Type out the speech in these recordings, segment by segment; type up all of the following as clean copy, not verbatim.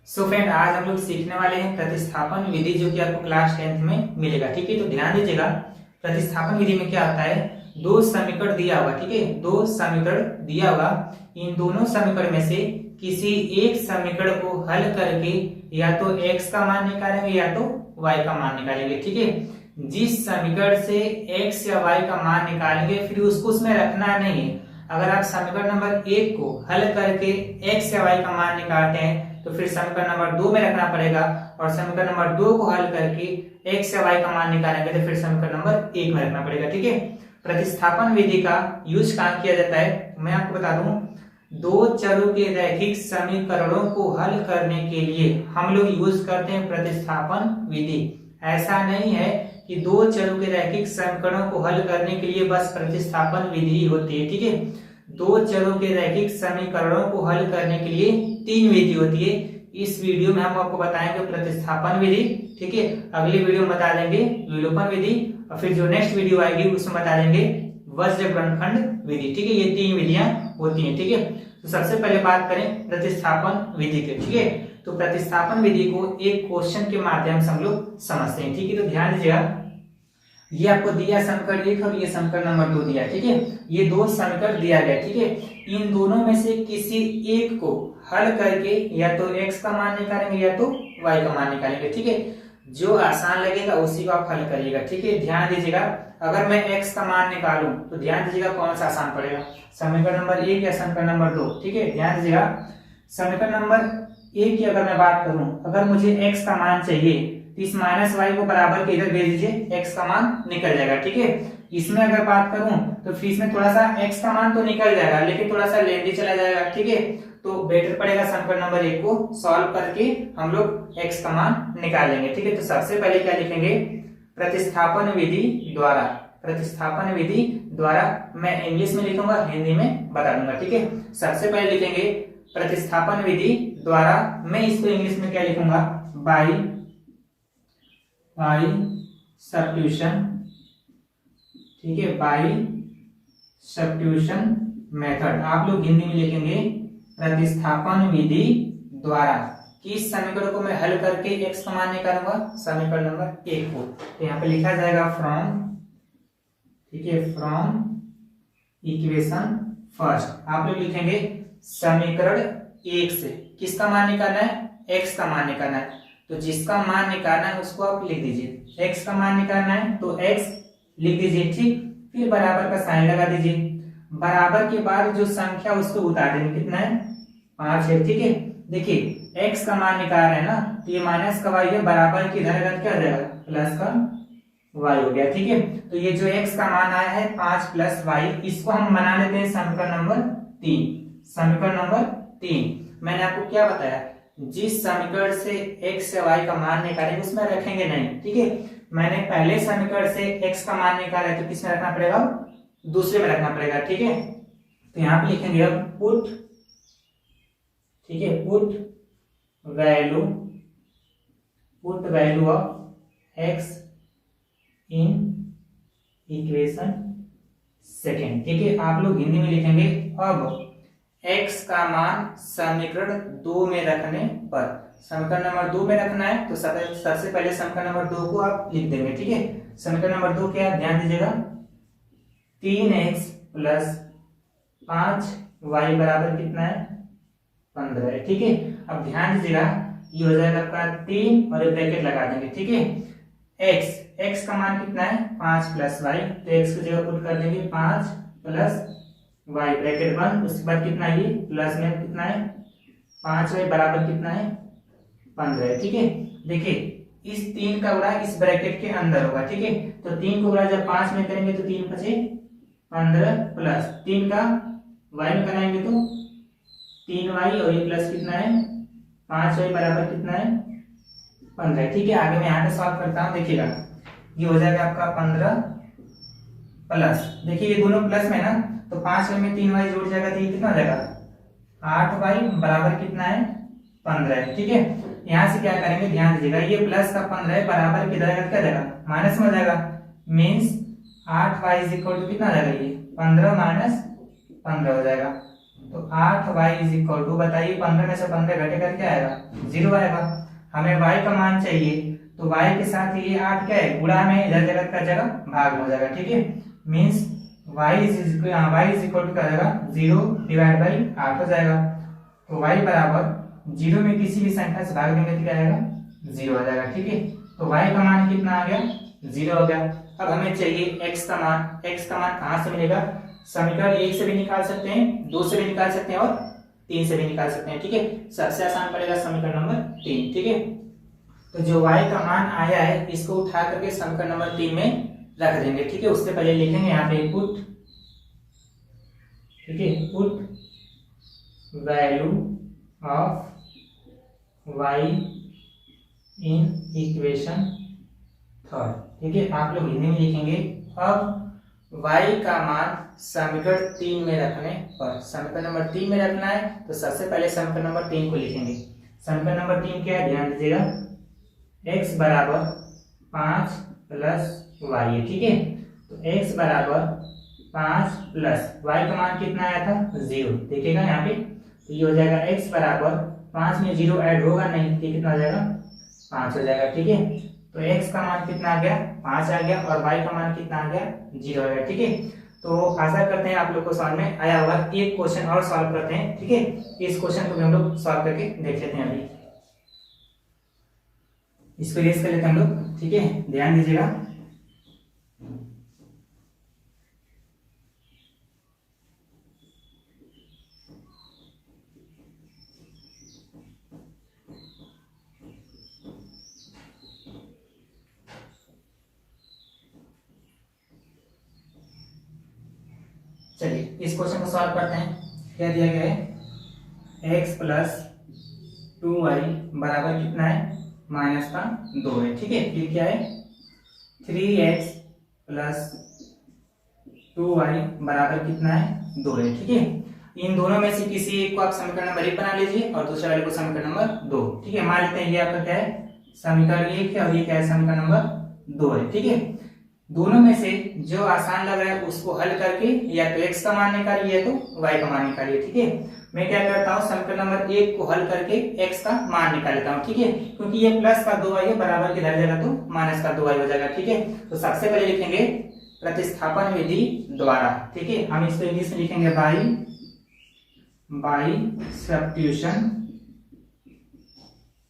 So friend, आज हम लोग सीखने वाले हैं प्रतिस्थापन विधि, जो कि आपको क्लास 10th में मिलेगा। ठीक है, तो ध्यान दीजिएगा। प्रतिस्थापन विधि में क्या होता है, दो समीकरण दिया होगा। ठीक है, दो समीकरण दिया होगा। इन दोनों समीकरण में से किसी एक समीकरण को हल करके या तो x का मान निकालेंगे या तो y का मान निकालेंगे। ठीक है, जिस समीकरण से x या y का मान निकालेंगे फिर उसको उसमें रखना नहीं है। अगर आप समीकरण नंबर 1 को हल करके x या y का मान निकालते हैं तो फिर समीकरण नंबर 2 में रखना पड़ेगा, और समीकरण नंबर 2 को हल करके x या y का मान निकालेंगे तो फिर समीकरण नंबर 1 में रखना पड़ेगा। ठीक है, प्रतिस्थापन विधि का यूज कहाँ किया जाता है, मैं आपको बता दूं। दो चरों के रैखिक समीकरणों को हल करने के लिए हम लोग यूज करते हैं प्रतिस्थापन विधि। ऐसा नहीं है कि दो चरों के रैखिक समीकरणों को हल करने के लिए बस प्रतिस्थापन विधि होती है। ठीक है, दो चरों के रैखिक समीकरणों को हल करने के लिए तीन विधि होती है। इस वीडियो में हम आपको बताएंगे प्रतिस्थापन विधि। ठीक है, अगली वीडियो में बता देंगे विलोपन विधि, और फिर जो नेक्स्ट वीडियो आएगी उसमें बता देंगे वज्र गुणनखंड विधि। ठीक है, ये तीन विधियां होती हैं। ठीक है, तो सबसे पहले बात करें प्रतिस्थापन विधि के। ठीक है, तो प्रतिस्थापन विधि को एक क्वेश्चन के माध्यम से हम लोग समझते हैं। ठीक है, तो ध्यान दीजिएगा। ये आपको दिया समीकरण 1 और ये समीकरण नंबर 2 दिया। ठीक है, ये दो समीकरण दिया गया। ठीक है, इन दोनों में से किसी एक को हल करके या तो x का मान निकालेंगे या तो y का मान निकालेंगे। ठीक है, जो आसान लगेगा उसी को आप हल करिएगा। ठीक है, ध्यान दीजिएगा। अगर मैं x का मान निकालूं तो ध्यान दीजिएगा कौन सा आसान पड़ेगा, समीकरण नंबर 1 या समीकरण नंबर 2। ठीक है, ध्यान दीजिएगा। समीकरण नंबर 1 की अगर मैं बात करूं, अगर मुझे x का मान चाहिए तो इस माइनस वाई को बराबर के इधर भेज दीजिए, x का मान निकल जाएगा। ठीक है, इसमें अगर बात करूं तो फिर इसमें थोड़ा सा x का मान तो निकल जाएगा लेकिन थोड़ा सा लेंदी चला जाएगा। ठीक है, तो बेटर पड़ेगा समीकरण नंबर 1 को सॉल्व करके हम लोग x का मान निकालेंगे। ठीक है, तो सबसे पहले क्या लिखेंगे, प्रतिस्थापन विधि द्वारा। प्रतिस्थापन विधि द्वारा मैं इंग्लिश में लिखूंगा, हिंदी में बता दूंगा। ठीक है, सबसे पहले लिखेंगे प्रतिस्थापन विधि द्वारा। मैं इसको इंग्लिश में क्या लिखूंगा, बाई सब्स्टिट्यूशन। ठीक है, बाई सब्स्टिट्यूशन मेथड। आप लोग हिंदी में लिखेंगे प्रतिस्थापन विधि द्वारा किस समीकरण को मैं हल करके x का मान निकालूंगा, समीकरण नंबर 1 को। तो यहाँ पे लिखा जाएगा फ्रॉम, ठीक है, फ्रॉम इक्वेशन फर्स्ट। आप लोग लिखेंगे समीकरण 1 से किसका मान निकालना है, x का मान निकालना है। तो जिसका मान निकालना है उसको आप लिख दीजिए, x का मान निकालना है तो x लिख दीजिए। ठीक, फिर बराबर का साइन लगा दीजिए। बराबर के बाद जो संख्या उसको उतार देंगे, कितना है, 5 है। ठीक है, देखिए x का मान निकाल रहे हैं ना, तो ये माइनस का y है, बराबर की इधर क्या हो जाएगा, प्लस का y हो गया। ठीक है, तो ये जो x का मान आया है 5 प्लस y, इसको हम बना लेते हैं समीकरण नंबर 3। समीकरण नंबर 3 मैंने आपको क्या बताया, जिस समीकरण से x या y का मान निकालेंगे उसमें रखेंगे नहीं। ठीक है, मैंने पहले समीकरण से x का मान निकाला है तो किसमें रखना पड़ेगा, दूसरे में रखना पड़ेगा। ठीक है, तो यहाँ पे लिखेंगे अब पुट, ठीक है, put value of x in equation second. ठीक है, आप लोग हिंदी में लिखेंगे अब x का मान समीकरण 2 में रखने पर, समीकरण नंबर 2 में रखना है तो सबसे पहले समीकरण नंबर 2 को आप लिख देंगे। ठीक है, समीकरण नंबर 2 क्या है, ध्यान दीजिएगा, 3x प्लस 5y बराबर कितना है, 15 है। ठीक है, अब ध्यान दीजिएगा, ये हो जाएगा आपका 3 और एक ब्रैकेट लगा देंगे। ठीक है, x का मान कितना है, 5 प्लस y, तो x की जगह पुट कर देंगे 5 प्लस y ब्रैकेट बंद। उसके बाद कितना है, ये प्लस में कितना है, 5y बराबर कितना है, 15 है। ठीक है, देखिए इस 3 का गुणा इस ब्रैकेट के अंदर होगा। ठीक है, तो 3 को गुणा जब 5 में करेंगे तो 3 बचे 15 प्लस 3 का y में कराएंगे तो 3y, और ये प्लस कितना है, 5y बराबर कितना है, 15। ठीक है, आगे मैं यहाँ पे सॉल्व करता हूँ। देखिएगा ये हो जाएगा आपका 15 प्लस, देखिए ये दोनों प्लस में ना, तो 5y में 3y जोड़ जाएगा तो ये कितना हो जाएगा, 8y बराबर कितना है, 15 है। ठीक है, यहाँ से क्या करेंगे, ध्यान दीजिएगा, ये प्लस का 15 है, बराबर की जगह क्या जाएगा, माइनस में हो जाएगा, means 8y is equal to कितना हो जाएगा, ये 15 माइनस 15 हो जाएगा। तो 8y इज इक्वल टू, बताइए 15 में से 15 घटेगा क्या आएगा, 0 आएगा। हमें y का मान चाहिए, तो y के साथ ये 8 क्या है, गुणा में, इधर जगह का जगह भाग में हो जाएगा, ठीक है। Means y is equal to क्या आएगा, 0 डिवाइड बाई 8 हो जाएगा। तो y बराबर 0 में किसी भी संख्या से भाग देंगे तो क्या आएगा, 0 आ जाएगा, ठीक है। तो y का मान कितना आ गया, 0 हो गया। अब हमें चाहिए x का मान। x का मान कहाँ से मिलेगा, समीकरण 1 से भी निकाल सकते हैं, 2 से भी निकाल सकते हैं और 3 से भी निकाल सकते हैं, ठीक है। सबसे आसान पड़ेगा समीकरण नंबर 3, ठीक है। तो जो y का मान आया है इसको उठा करके समीकरण नंबर 3 में रख देंगे, ठीक है। उससे पहले लिखेंगे यहाँ पे पुट, ठीक है, put value of y in equation third, ठीक है। आप लोग हिंदी में लिखेंगे। अब y का मान समीकरण 3 में रखने पर, समीकरण नंबर 3 में रखना है तो सबसे पहले समीकरण नंबर 3 को लिखेंगे। समीकरण नंबर 3 क्या है, ध्यान दीजिएगा, x बराबर 5 प्लस y है, ठीक है। तो x बराबर 5 प्लस y का मान कितना आया था, 0, देखिएगा यहाँ पे। तो ये हो जाएगा x बराबर 5 में 0 ऐड होगा नहीं, तो कितना हो जाएगा, 5 हो जाएगा, ठीक है। तो x का मान कितना आ गया, 5 आ गया, और y का मान कितना आ गया, 0 आ गया, ठीक है। तो आशा करते हैं आप लोग को समझ में आया होगा। एक क्वेश्चन और सॉल्व करते हैं, ठीक है। इस क्वेश्चन को भी हम लोग सॉल्व करके देख लेते हैं। अभी इसको रेस कर लेते हैं हम लोग, ठीक है, ध्यान दीजिएगा। चलिए इस क्वेश्चन को सॉल्व करते हैं। क्या दिया गया है, x प्लस 2y बराबर कितना है, माइनस का 2 है, ठीक है। ये क्या है, 3x प्लस 2y बराबर कितना है, 2 है, ठीक है। इन दोनों में से किसी एक को आप समीकरण नंबर 1 बना लीजिए और दूसरे वाले को समीकरण नंबर 2, ठीक है। मान लेते हैं ये आपका क्या है, समीकरण 1 है और ये क्या है, समीकरण नंबर 2 है, ठीक है। दोनों में से जो आसान लग रहा है उसको हल करके या तो x का मान निकालिए या तो y का मान निकालिए, ठीक है। मैं क्या करता हूँ, समीकरण नंबर 1 को हल करके x का मान निकाल लेता हूँ, ठीक है। क्योंकि ये प्लस का 2y है, बराबर किधर जाएगा तो माइनस का 2y हो जाएगा, ठीक है। तो सबसे पहले लिखेंगे प्रतिस्थापन विधि द्वारा, ठीक है। हम इसको इंग्लिश में लिखेंगे बाई सब्स्टिट्यूशन,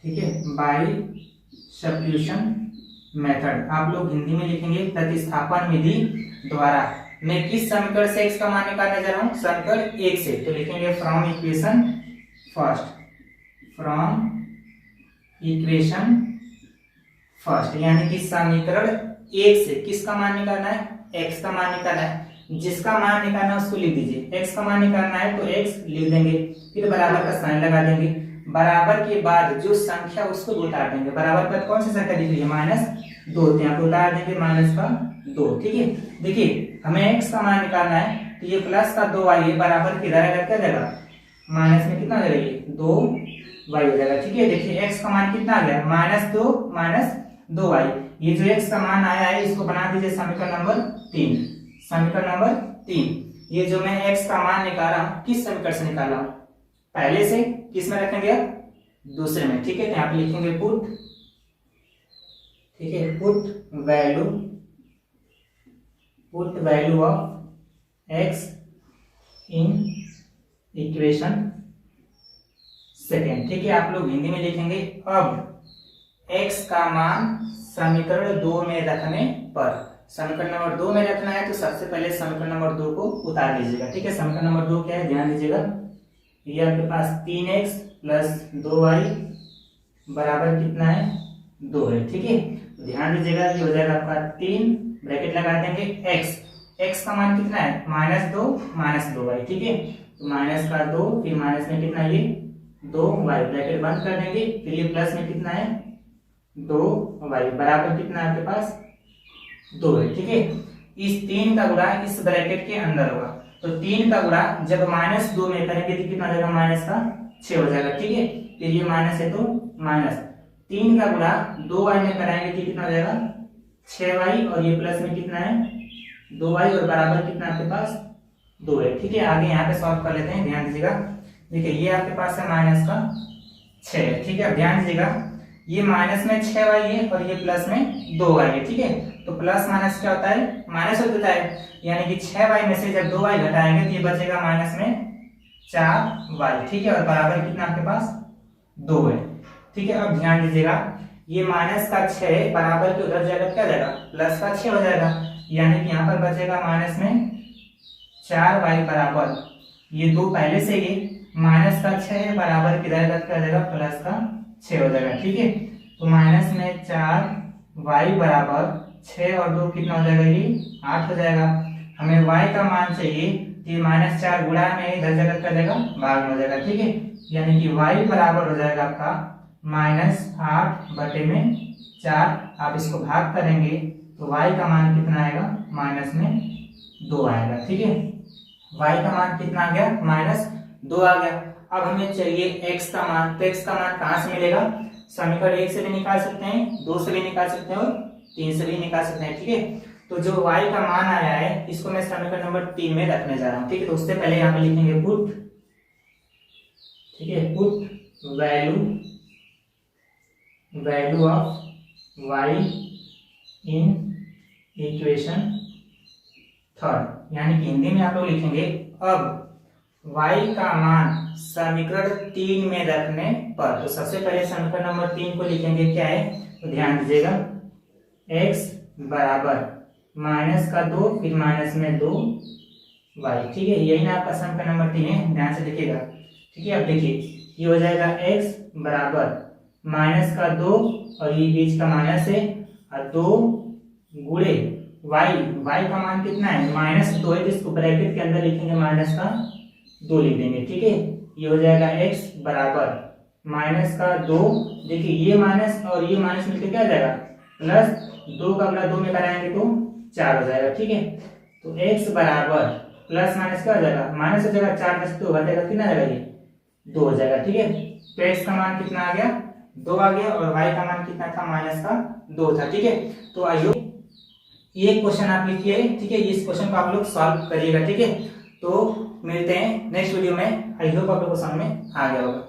ठीक है, बाई सब्स्टिट्यूशन मेथड। आप लोग हिंदी में लिखेंगे प्रतिस्थापन विधि द्वारा। मैं किस समीकरण से x का मान निकालने जा रहा हूं, समीकरण 1 से। तो लिखेंगे from equation first, from equation first, यानी कि समीकरण 1 से किसका मान निकालना है, x का मान निकालना है। जिसका मान निकालना है उसको लिख दीजिए, x का मान निकालना है तो x लिख देंगे, फिर बराबर का साइन लगा देंगे। बराबर के बाद जो संख्या उसको उतार देंगे। बराबर पर कौन सी संख्या दिख रही है, -2, यहाँ पे उतार देंगे माइनस का 2, ठीक है। देखिए हमें x का मान निकालना है तो ये प्लस का 2y है, बराबर किधर आएगा, क्या जगह, माइनस में कितना हो जाएगा, ये 2y हो जाएगा, ठीक है। देखिए x का मान कितना आ गया, -2y। ये जो x का मान आया है इसको बना दीजिए समीकरण नंबर 3, समीकरण नंबर 3। ये जो मैं x का मान निकाल रहा हूँ किस समीकरण से निकाल रहा हूँ, पहले से किस में रखेंगे, दूसरे में, ठीक है। तो यहाँ पे लिखेंगे पुट, ठीक है, put value of x in equation second, ठीक है। आप लोग हिंदी में लिखेंगे अब x का मान समीकरण 2 में रखने पर। समीकरण नंबर 2 में रखना है तो सबसे पहले समीकरण नंबर 2 को उतार लीजिएगा, ठीक है। समीकरण नंबर 2 क्या है, ध्यान दीजिएगा, ये आपके पास 3x प्लस 2y बराबर कितना है, 2 है, ठीक है। ध्यान दीजिएगा, ये हो जाएगा आपका 3, ब्रैकेट लगा देंगे x का मान कितना है, -2y, ठीक है। तो माइनस का 2, फिर माइनस में कितना, ये 2y, ब्रैकेट बंद कर देंगे, फिर ये प्लस में कितना है, 2y बराबर कितना है आपके पास, 2 है, ठीक है। इस 3 का गुणा इस ब्रैकेट के अंदर होगा, तो 3 का गुणा जब -2 में करेंगे तो कितना हो जाएगा, -6 हो जाएगा, ठीक है। फिर ये माइनस है तो माइनस, 3 का गुणा 2y में कराएंगे तो कितना हो जाएगा, 6y, और ये प्लस में कितना है, 2y, और बराबर कितना आपके पास 2 है। ठीक है, आगे यहाँ पे सॉल्व कर लेते हैं, ध्यान दीजिएगा। देखिए ये आपके पास है माइनस का 6 है। ठीक है, अब ध्यान दीजिएगा, ये माइनस में 6y है और ये प्लस में 2y है। ठीक है, तो प्लस माइनस क्या होता है, माइनस हो जाता है, यानी कि 6y में से जब 2y घटाएंगे तो ये बचेगा माइनस में 4y। ठीक है, और बराबर कितना आपके पास 2 है। ठीक है, अब ध्यान दीजिएगा, ये माइनस का 6 बराबर के उधर जाएगा क्या जाएगा, प्लस का 6 हो जाएगा, यानी कि यहाँ पर बचेगा माइनस में 4y बराबर, ये 2 पहले से ही माइनस का 6 है, बराबर किधर क्या जाएगा, प्लस का 6 हो जाएगा। ठीक है, तो माइनस में 4y बराबर 6 और 2 कितना हो जाएगा, ये 8 हो जाएगा। हमें y का मान चाहिए, ये माइनस 4 गुणा में इधर जगह क्या जाएगा, भाग में हो जाएगा। ठीक है, यानी कि y बराबर हो जाएगा आपका -8/4। आप इसको भाग करेंगे तो y का मान कितना आएगा, -2 आएगा। ठीक है, y का मान कितना आ गया, -2 आ गया। अब हमें चाहिए x का मान, तो x का मान कहाँ से मिलेगा, समीकरण 1 से भी निकाल सकते हैं, 2 से भी निकाल सकते हैं और 3 से भी निकाल सकते हैं। ठीक है, तो जो y का मान आया है इसको मैं समीकरण नंबर 3 में रखने जा रहा हूँ। ठीक है, तो उससे पहले यहाँ पे लिखेंगे पुट, ठीक है, put value of y in equation third, यानी कि हिंदी में आप लोग लिखेंगे अब y का मान समीकरण 3 में रखने पर। तो सबसे पहले समीकरण नंबर 3 को लिखेंगे, क्या है, तो ध्यान दीजिएगा, x बराबर -2 फिर -2y। ठीक है, यही ना आपका समीकरण नंबर 3 है, ध्यान से देखिएगा। ठीक है, अब देखिए ये हो जाएगा x बराबर -2 और ये बीच का माइनस है और 2 गुणे y का मान कितना है, -2 है, जिसको ब्रैकेट के अंदर लिखेंगे -2 लिख देंगे। ठीक है, ये हो जाएगा x बराबर -2, देखिए ये माइनस और ये माइनस मिलकर क्या हो जाएगा, +2 का गुणा 2 में कराएंगे तो 4 हो जाएगा। ठीक है, तो x बराबर प्लस माइनस क्या हो जाएगा, माइनस हो जाएगा, 4 में से 2 घटेगा, कितना आ जाएगा, ये 2 हो जाएगा। ठीक है, तो x का मान कितना आ गया, 2 आ गया, और y का मान कितना था, -2 था। ठीक है, तो आई होप ये क्वेश्चन आप लिखिए। ठीक है, इस क्वेश्चन को आप लोग सॉल्व करिएगा। ठीक है, तो मिलते हैं नेक्स्ट वीडियो में। आई होप आप लोग को समझ में आ गया होगा।